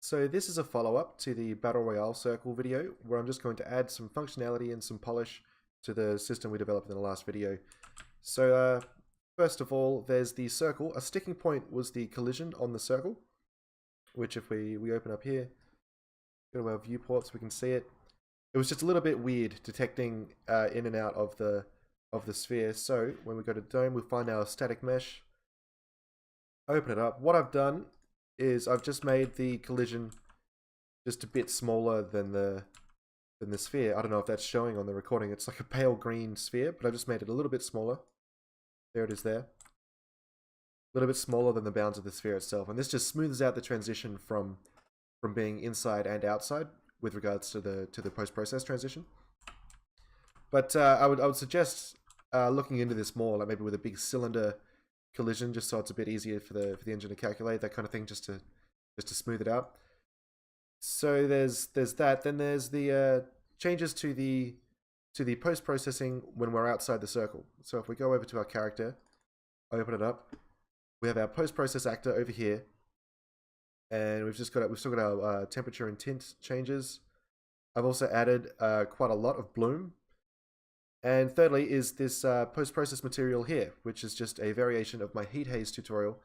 So this is a follow-up to the Battle Royale circle video where I'm just going to add some functionality and some polish to the system we developed in the last video. So first of all, there's the circle. A sticking point was the collision on the circle, which if we open up here, go to our viewports, we can see it. It was just a little bit weird detecting in and out of the sphere. So when we go to dome, we find our static mesh, open it up. What I've done is I've just made the collision just a bit smaller than the sphere. I don't know if that's showing on the recording. It's like a pale green sphere, but I've just made it a little bit smaller. There it is there. A little bit smaller than the bounds of the sphere itself. And this just smooths out the transition from being inside and outside with regards to the post-process transition. But I would suggest looking into this more, like maybe with a big cylinder collision, just so it's a bit easier for the engine to calculate, that kind of thing, just to smooth it out. So there's that. Then there's the changes to the post-processing when we're outside the circle. So if we go over to our character, open it up, we have our post-process actor over here, and we've still got our temperature and tint changes. I've also added quite a lot of bloom. And thirdly is this post-process material here, which is just a variation of my heat haze tutorial,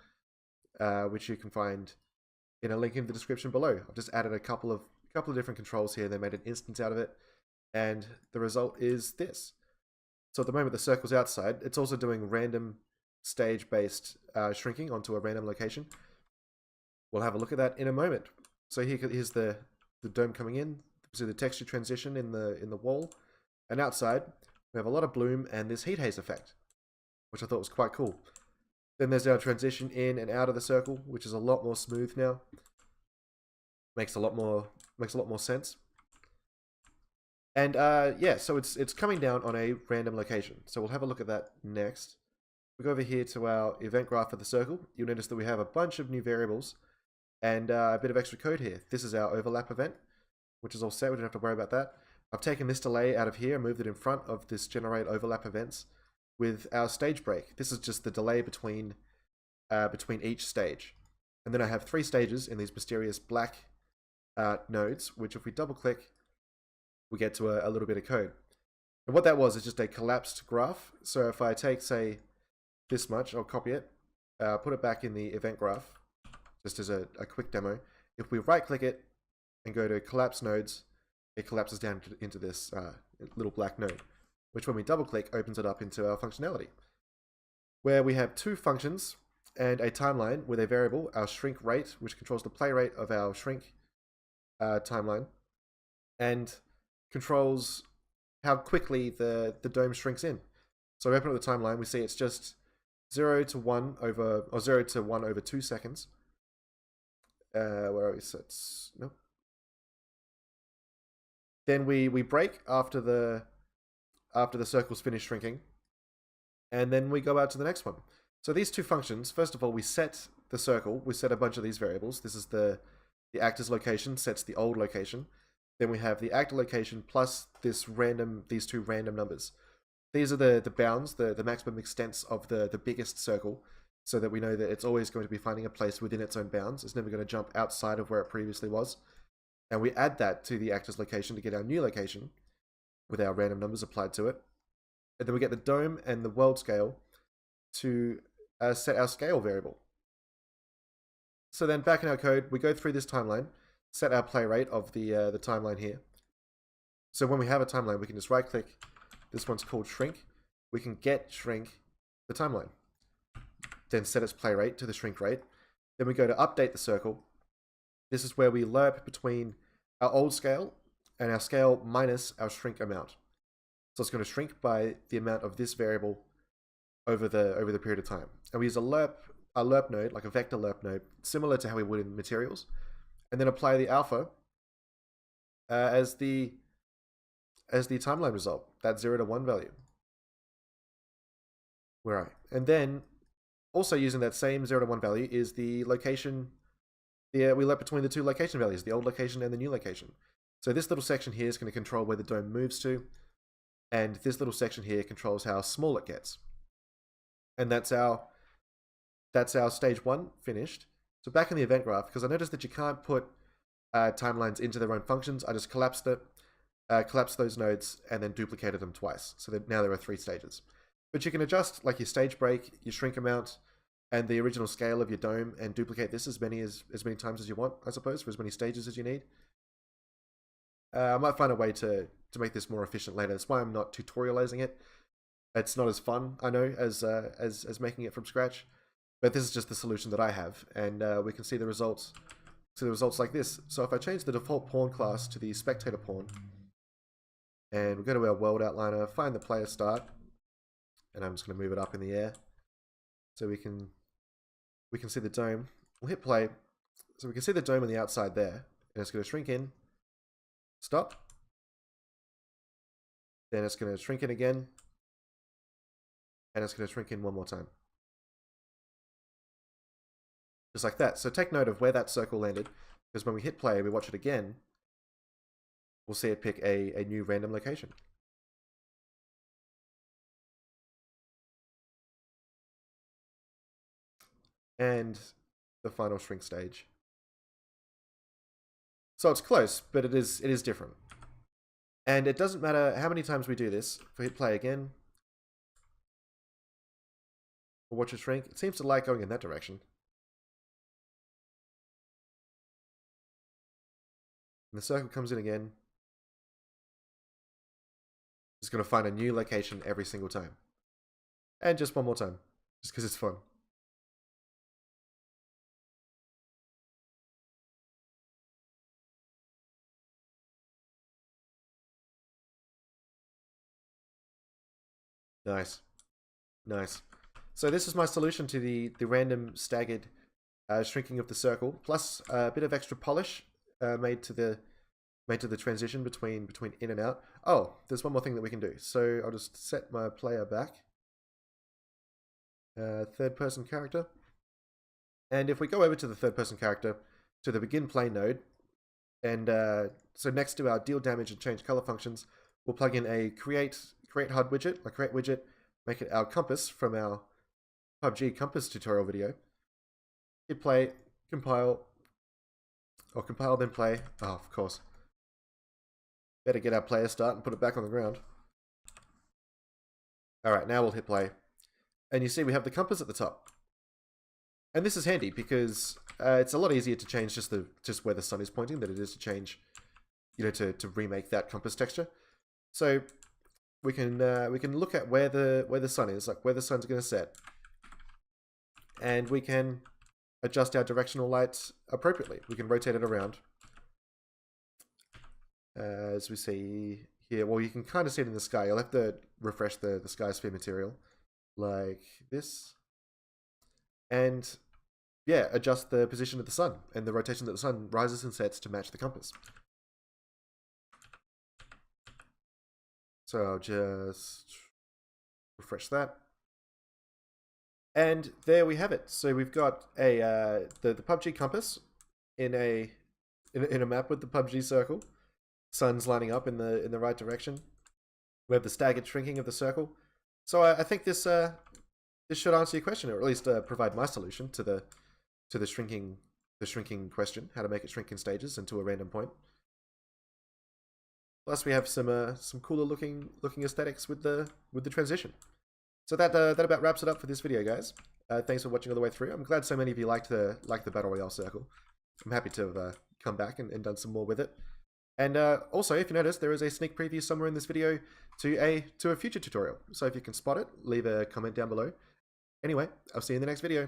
which you can find in a link in the description below. I've just added a couple of different controls here. They made an instance out of it, and the result is this. So at the moment the circle's outside. It's also doing random stage-based shrinking onto a random location. We'll have a look at that in a moment. So here's the dome coming in. See the texture transition in the wall, and outside we have a lot of bloom and this heat haze effect, which I thought was quite cool. Then there's our transition in and out of the circle, which is a lot more smooth now. Makes a lot more sense. And yeah, so it's coming down on a random location. So we'll have a look at that next. We go over here to our event graph for the circle. You'll notice that we have a bunch of new variables and a bit of extra code here. This is our overlap event, which is all set. We don't have to worry about that. I've taken this delay out of here and moved it in front of this generate overlap events with our stage break. This is just the delay between each stage. And then I have 3 stages in these mysterious black nodes, which if we double click, we get to a little bit of code. And what that was is just a collapsed graph. So if I take, say, this much, I'll copy it, put it back in the event graph, just as a quick demo. If we right click it and go to collapse nodes, it collapses down into this little black node, which when we double click opens it up into our functionality, where we have 2 functions and a timeline with a variable, our shrink rate, which controls the play rate of our shrink timeline, and controls how quickly the dome shrinks in. So we open up the timeline, we see it's just 0 to 1 over 2 seconds. Where are we? So it's nope. Then we break after the circle's finished shrinking, and then we go out to the next one. So these 2 functions, first of all, we set the circle, we set a bunch of these variables. This is the actor's location, sets the old location. Then we have the actor location plus these 2 random numbers. These are the bounds, the maximum extents of the biggest circle, so that we know that it's always going to be finding a place within its own bounds. It's never going to jump outside of where it previously was. And we add that to the actor's location to get our new location with our random numbers applied to it. And then we get the dome and the world scale to set our scale variable. So then back in our code, we go through this timeline, set our play rate of the timeline here. So when we have a timeline, we can just right click. This one's called shrink. We can get shrink the timeline. Then set its play rate to the shrink rate. Then we go to update the circle. This is where we lerp between our old scale and our scale minus our shrink amount. So it's going to shrink by the amount of this variable over the period of time. And we use a lerp node, like a vector lerp node, similar to how we would in materials, and then apply the alpha as the timeline result, that 0 to 1 value. Where are we? And then also using that same 0 to 1 value is the location. We lerp between the 2 location values, the old location and the new location. So this little section here is going to control where the dome moves to, and this little section here controls how small it gets. And that's our stage 1 finished. So back in the event graph, because I noticed that you can't put timelines into their own functions. I just collapsed those nodes, and then duplicated them twice. So that now there are 3 stages. But you can adjust like your stage break, your shrink amount, and the original scale of your dome, and duplicate this as many times as you want, I suppose, for as many stages as you need. I might find a way to make this more efficient later. That's why I'm not tutorializing it. It's not as fun, I know, as making it from scratch. But this is just the solution that I have, and we can see the results. See the results like this. So if I change the default pawn class to the spectator pawn, and we'll go to our world outliner, find the player start, and I'm just going to move it up in the air so we can see the dome. We'll hit play, so we can see the dome on the outside there, and it's going to shrink in, stop, then it's going to shrink in again, and it's going to shrink in one more time. Just like that. So take note of where that circle landed, because when we hit play and we watch it again, we'll see it pick a new random location. And the final shrink stage. So it's close, but it is different. And it doesn't matter how many times we do this. If we hit play again, or watch it shrink, it seems to like going in that direction. And the circle comes in again. It's going to find a new location every single time. And just one more time, just because it's fun. Nice. Nice. So this is my solution to the random staggered shrinking of the circle, plus a bit of extra polish made to the transition between in and out. Oh, there's one more thing that we can do. So I'll just set my player back. Third person character. And if we go over to the third person character, to the begin play node, and so next to our deal damage and change color functions, we'll plug in a create HUD widget, a create widget, make it our compass from our PUBG compass tutorial video. Hit play, compile, or compile then play. Oh, of course. Better get our player start and put it back on the ground. Alright, now we'll hit play. And you see we have the compass at the top. And this is handy because it's a lot easier to change just where the sun is pointing than it is to change, you know, to remake that compass texture. So we can look at where the sun is, like where the sun's going to set, and we can adjust our directional light appropriately. We can rotate it around. As we see here, well, you can kind of see it in the sky. You'll have to refresh the sky sphere material like this. And yeah, adjust the position of the sun and the rotation that the sun rises and sets to match the compass. So I'll just refresh that. And there we have it. So we've got a the PUBG compass in a map with the PUBG circle. Sun's lining up in the right direction. We have the staggered shrinking of the circle. So I think this should answer your question, or at least provide my solution to the shrinking question, how to make it shrink in stages and to a random point. Plus, we have some cooler looking aesthetics with the transition. So that about wraps it up for this video, guys. Thanks for watching all the way through. I'm glad so many of you liked the Battle Royale circle. I'm happy to have come back and done some more with it. And also, if you notice, there is a sneak preview somewhere in this video to a future tutorial. So if you can spot it, leave a comment down below. Anyway, I'll see you in the next video.